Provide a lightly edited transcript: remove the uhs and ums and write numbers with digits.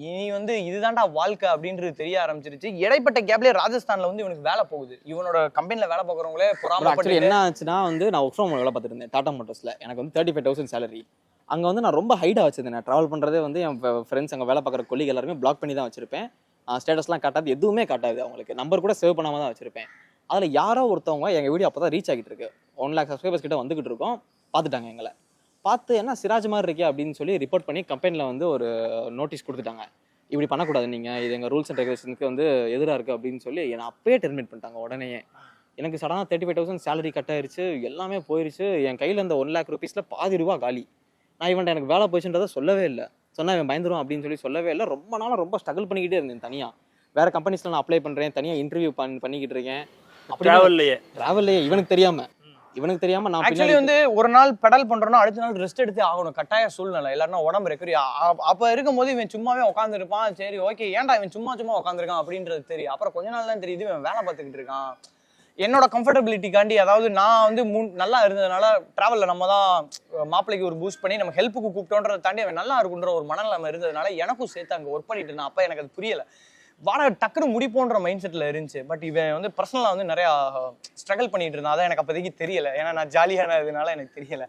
இனி வந்து இதுதான்டா வாழ்க்கை அப்படின்றது தெரிய ஆரம்பிச்சிருச்சு. இடைப்பட்ட கேப்லயே ராஜஸ்தான்ல வந்து இவனுக்கு வேலை போகுது. இவனோட கம்பெனில வேலை பார்க்குறவங்களே ஆக்சுவலி பொறாமப்பட்டு என்ன ஆச்சுன்னா வந்து நான் ஒர்க் ஃப்ரம் வேலை பார்த்துட்டு இருந்தேன் டாடா மோட்டர்ஸ்ல. எனக்கு வந்து 35,000 சேலரி. அங்கே வந்து நான் ரொம்ப ஹைடாக வச்சிருந்தேன். நான் ட்ராவல் பண்ணுறதே வந்து என் ஃப்ரெண்ட்ஸ் அங்கே வேலை பார்க்குற கொல்லிகள் எல்லாருமே பிளாக் பண்ணி தான் வச்சிருப்பேன். ஸ்டேட்டஸ்லாம் காட்டாது, எதுவுமே காட்டாது. அவங்களுக்கு நம்பர் கூட சேவ் பண்ணாமல் தான் வச்சிருப்பேன். அதில் யாரோ ஒருத்தவங்க எங்கள் வீடியோ அப்போ தான் ரீச் ஆகிட்டு இருக்கு. 1 lakh சப்ஸ்கிரைபர்ஸ் கிட்ட வந்துகிட்டு இருக்கோம். பார்த்துட்டாங்க எங்களை. பார்த்து என்ன சிராஜ் மாதிரி இருக்கே அப்படின்னு சொல்லி ரிப்போர்ட் பண்ணி கம்பெனியில் வந்து ஒரு நோட்டீஸ் கொடுத்துட்டாங்க. இப்படி பண்ணக்கூடாது நீங்கள், இது எங்கள் ரூல்ஸ் அண்ட் ரெகுலேஷனுக்கு வந்து எதிராக இருக்குது அப்படின்னு சொல்லி என்னை அப்பயே டெர்மினேட் பண்ணிட்டாங்க உடனே. எனக்கு சடனாக 35,000 சேலரி கட் ஆயிருச்சு, எல்லாமே போயிருச்சு. என் கையில் இந்த 1 lakh rupees பாதி ரூபா காலி. நான் இவன்ட்ட எனக்கு வேலை போயிடுச்சுன்றதை சொல்லவே இல்லை. சொன்னால் இவன் பயந்துருவான் அப்படின்னு சொல்லவே இல்லை. ரொம்ப நாளாக ரொம்ப ஸ்ட்ரகிள் பண்ணிக்கிட்டே இருந்தேன் தனியாக. வேறு கம்பெனிஸில் நான் அப்ளை பண்ணுறேன், தனியாக இன்டர்வியூ பண்ணிக்கிட்டு இருக்கேன். ட்ராவல்லையே இவனுக்கு தெரியாமல் நான் ஆக்சுவலி வந்து ஒரு நாள் பெடல் பண்றோம்னா அடுத்த நாள் ரெஸ்ட் எடுத்து ஆகணும், கட்டாய சூழ்நிலை. எல்லாரும் உடம்பு ரெக்கவரி. அப்ப இருக்கும்போது இவன் சும்மாவே உட்காந்துருப்பான். சரி ஓகே, ஏன்டா இவன் சும்மா உட்காந்துருக்கான் அப்படின்றது தெரியும். அப்புறம் கொஞ்ச நாள் தான் தெரியுது இவன் வேலை பார்த்துக்கிட்டு இருக்கான். என்னோட கம்ஃபர்டபிலிட்டிக்காண்டி, அதாவது நான் வந்து நல்லா இருந்ததுனால டிராவலில் நம்ம தான் மாப்பிள்ளைக்கு ஒரு பூஸ்ட் பண்ணி நம்ம ஹெல்ப்புக்கு கூப்பிட்டோன்றதை தாண்டி அவன் நல்லா இருக்குன்ற ஒரு மனநிலைமை இருந்ததுனால எனக்கும் சேர்த்து அங்கே ஒர்க் பண்ணிட்டு இருந்தேன். அப்போ எனக்கு அது புரியலை. வாடகை டக்குனு முடிப்போன்ற மைண்ட் செட்டில் இருந்துச்சு. பட் இவன் வந்து பர்சனலாக வந்து நிறையா ஸ்ட்ரகிள் பண்ணிட்டு இருந்தான். அதான் எனக்கு அப்போதைக்கு தெரியலை. ஏன்னா நான் ஜாலியானதுனால எனக்கு தெரியலை.